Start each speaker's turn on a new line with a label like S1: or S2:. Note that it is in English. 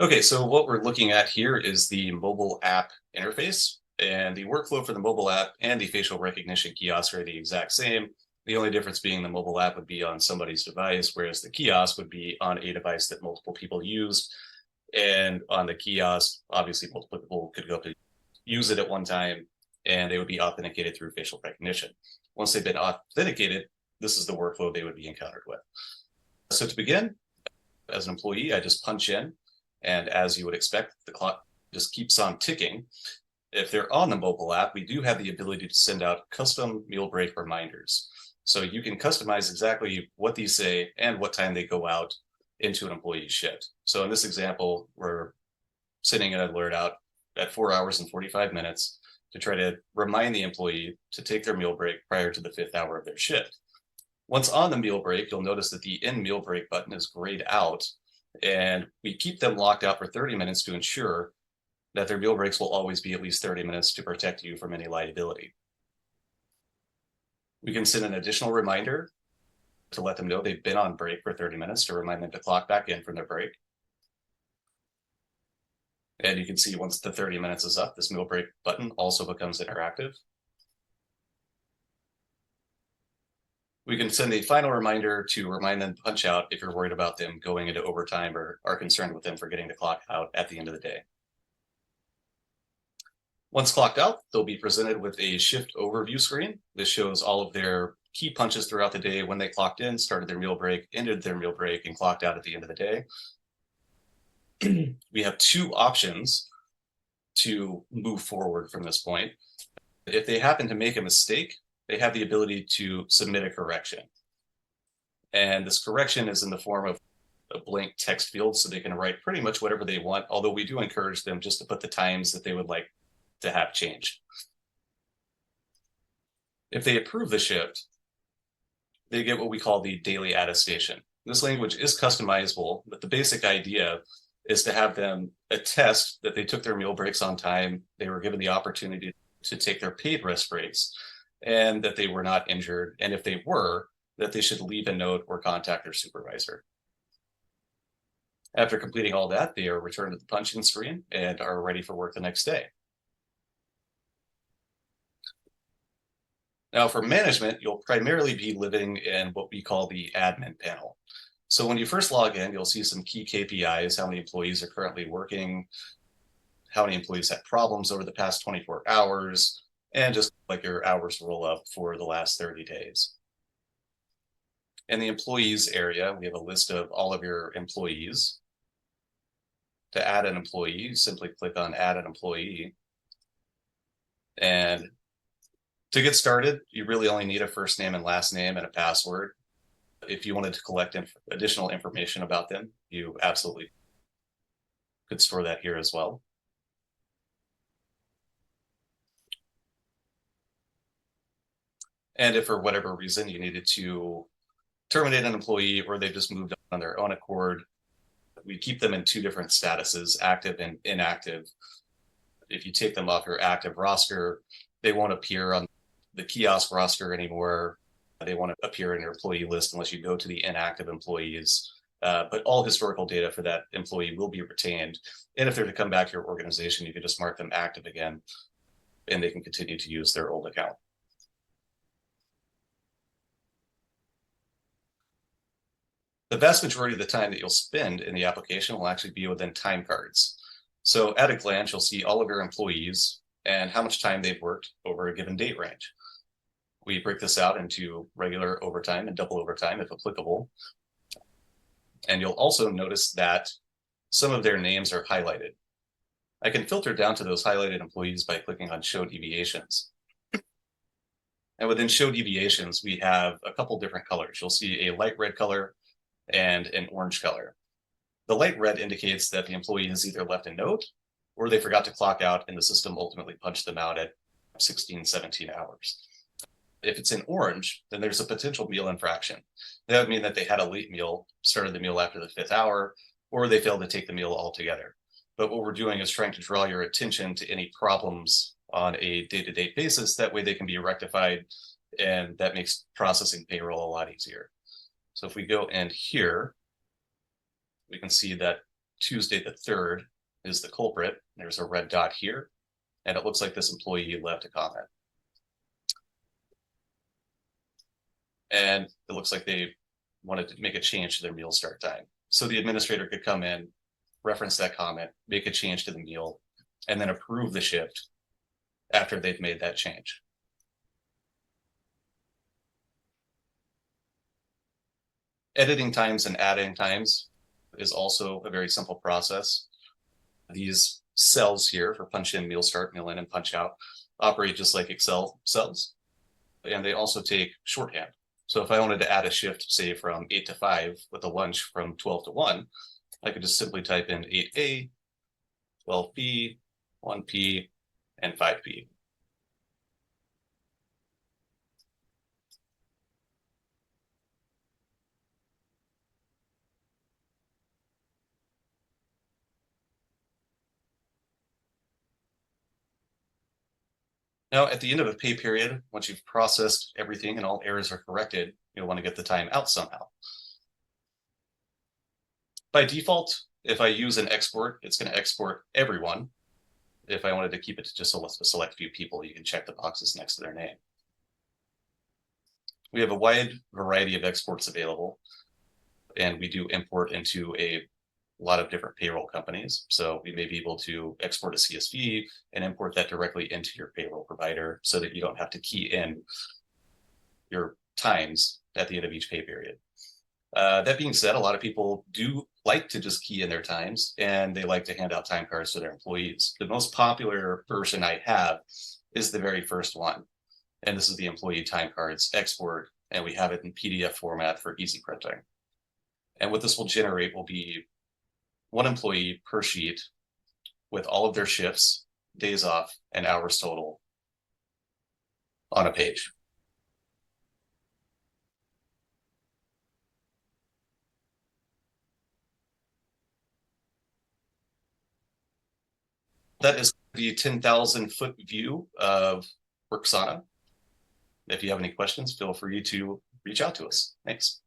S1: Okay, so what we're looking at here is the mobile app interface, and the workflow for the mobile app and the facial recognition kiosk are the exact same. The only difference being the mobile app would be on somebody's device, whereas the kiosk would be on a device that multiple people use. And on the kiosk, obviously multiple people could go up to use it at one time, and they would be authenticated through facial recognition. Once they've been authenticated, this is the workflow they would be encountered with. So to begin, as an employee, I just punch in, and as you would expect, the clock just keeps on ticking. If they're on the mobile app, we do have the ability to send out custom meal break reminders. So you can customize exactly what these say and what time they go out into an employee's shift. So in this example, we're sending an alert out at 4 hours and 45 minutes to try to remind the employee to take their meal break prior to the 5th hour of their shift. Once on the meal break, you'll notice that the end meal break button is grayed out, and we keep them locked out for 30 minutes to ensure that their meal breaks will always be at least 30 minutes to protect you from any liability. We can send an additional reminder to let them know they've been on break for 30 minutes to remind them to clock back in from their break. And you can see once the 30 minutes is up, this meal break button also becomes interactive. We can send a final reminder to remind them to punch out if you're worried about them going into overtime or are concerned with them forgetting to clock out at the end of the day. Once clocked out, they'll be presented with a shift overview screen. This shows all of their key punches throughout the day, when they clocked in, started their meal break, ended their meal break, and clocked out at the end of the day. We have two options to move forward from this point. If they happen to make a mistake, they have the ability to submit a correction. And this correction is in the form of a blank text field, so they can write pretty much whatever they want, although we do encourage them just to put the times that they would like to have changed. If they approve the shift, they get what we call the daily attestation. This language is customizable, but the basic idea is to have them attest that they took their meal breaks on time, they were given the opportunity to take their paid rest breaks, and that they were not injured. And if they were, that they should leave a note or contact their supervisor. After completing all that, they are returned to the punch-in screen and are ready for work the next day. Now, for management, you'll primarily be living in what we call the admin panel. So when you first log in, you'll see some key KPIs, how many employees are currently working, how many employees had problems over the past 24 hours, and just like your hours roll up for the last 30 days. In the employees area, we have a list of all of your employees. To add an employee, you simply click on Add an Employee. And to get started, you really only need a first name and last name and a password. If you wanted to collect additional information about them, you absolutely could store that here as well. And if for whatever reason you needed to terminate an employee or they just moved on their own accord, we keep them in two different statuses, active and inactive. If you take them off your active roster, they won't appear on the kiosk roster anymore. They won't appear in your employee list unless you go to the inactive employees. But all historical data for that employee will be retained. And if they're to come back to your organization, you can just mark them active again, and they can continue to use their old account. The vast majority of the time that you'll spend in the application will actually be within time cards. So at a glance, you'll see all of your employees and how much time they've worked over a given date range. We break this out into regular overtime and double overtime if applicable. And you'll also notice that some of their names are highlighted. I can filter down to those highlighted employees by clicking on Show Deviations. And within Show Deviations, we have a couple different colors. You'll see a light red color and an orange color. The light red indicates that the employee has either left a note or they forgot to clock out and the system ultimately punched them out at 16, 17 hours. If it's in orange, then there's a potential meal infraction. That would mean that they had a late meal, started the meal after the 5th hour, or they failed to take the meal altogether. But what we're doing is trying to draw your attention to any problems on a day-to-day basis. That way they can be rectified, and that makes processing payroll a lot easier. So if we go in here, we can see that Tuesday the 3rd is the culprit. There's a red dot here, and it looks like this employee left a comment. And it looks like they wanted to make a change to their meal start time. So the administrator could come in, reference that comment, make a change to the meal, and then approve the shift after they've made that change. Editing times and adding times is also a very simple process. These cells here for punch in, meal start, meal in, and punch out operate just like Excel cells. And they also take shorthand. So if I wanted to add a shift, say from 8 to 5 with a lunch from 12 to 1, I could just simply type in 8A, 12P, 1P, and 5P. Now, at the end of a pay period, once you've processed everything and all errors are corrected, you'll want to get the time out somehow. By default, if I use an export, it's going to export everyone. If I wanted to keep it to just a select few people, you can check the boxes next to their name. We have a wide variety of exports available, and we do import into a lot of different payroll companies. So we may be able to export a CSV and import that directly into your payroll provider so that you don't have to key in your times at the end of each pay period. That being said, a lot of people do like to just key in their times, and they like to hand out time cards to their employees. The most popular version I have is the very first one, and this is the employee time cards export, and we have it in PDF format for easy printing. And what this will generate will be one employee per sheet with all of their shifts, days off, and hours total on a page. That is the 10,000-foot view of Worksana. If you have any questions, feel free to reach out to us. Thanks.